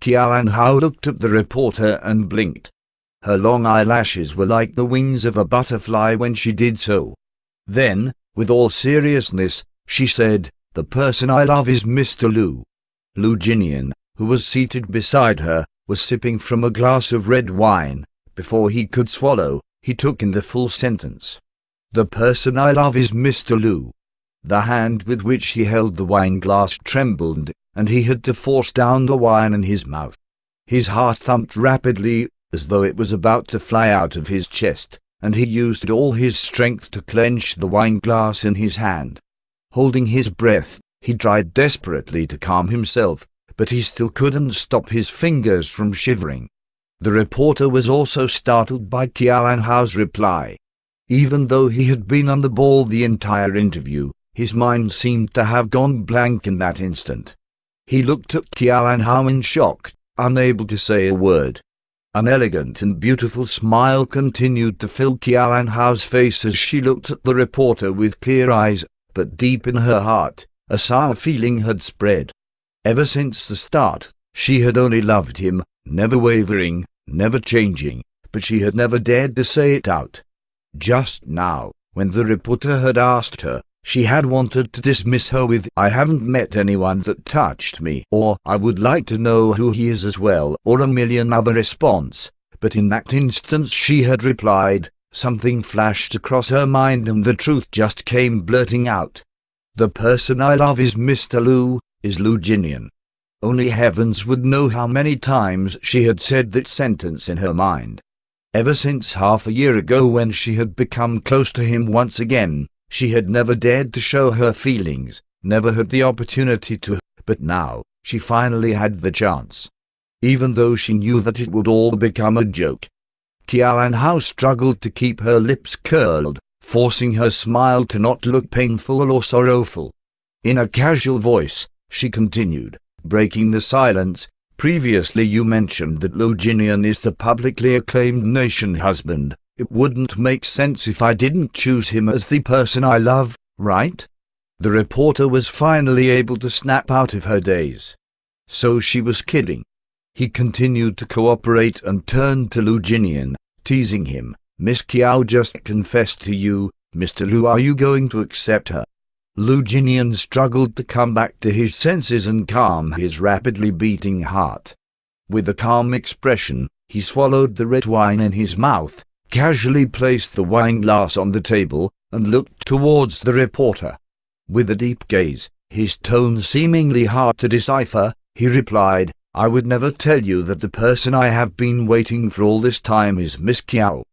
Qiao Hao looked at the reporter and blinked. Her long eyelashes were like the wings of a butterfly when she did so. Then, with all seriousness, she said, "The person I love is Mr. Lu." Lu Jinian, who was seated beside her, was sipping from a glass of red wine. Before he could swallow, he took in the full sentence. "The person I love is Mr. Lu." The hand with which he held the wine glass trembled, and he had to force down the wine in his mouth. His heart thumped rapidly, as though it was about to fly out of his chest, and he used all his strength to clench the wine glass in his hand. Holding his breath, he tried desperately to calm himself, but he still couldn't stop his fingers from shivering. The reporter was also startled by Qiao Hao's reply. Even though he had been on the ball the entire interview, his mind seemed to have gone blank in that instant. He looked at Qiao Hao in shock, unable to say a word. An elegant and beautiful smile continued to fill Qiao Hao's face as she looked at the reporter with clear eyes, but deep in her heart, a sour feeling had spread. Ever since the start, she had only loved him, never wavering, never changing, but she had never dared to say it out. Just now, when the reporter had asked her, she had wanted to dismiss her with, "I haven't met anyone that touched me," or "I would like to know who he is as well," or a million other response, but in that instance she had replied, something flashed across her mind and the truth just came blurting out. "The person I love is Mr. Lu, is Lu Jinian." Only heavens would know how many times she had said that sentence in her mind. Ever since half a year ago when she had become close to him once again, she had never dared to show her feelings, never had the opportunity to, but now, she finally had the chance. Even though she knew that it would all become a joke. Qiao Hao struggled to keep her lips curled, forcing her smile to not look painful or sorrowful. In a casual voice, she continued, breaking the silence, "Previously you mentioned that Lu Jinian is the publicly acclaimed nation husband. It wouldn't make sense if I didn't choose him as the person I love, right?" The reporter was finally able to snap out of her daze. So she was kidding. He continued to cooperate and turned to Lu Jinian, teasing him. "Miss Qiao just confessed to you, Mr. Lu. Are you going to accept her?" Lu Jinian struggled to come back to his senses and calm his rapidly beating heart. With a calm expression, he swallowed the red wine in his mouth, casually placed the wine glass on the table, and looked towards the reporter. With a deep gaze, his tone seemingly hard to decipher, he replied, "I would never tell you that the person I have been waiting for all this time is Miss Qiao."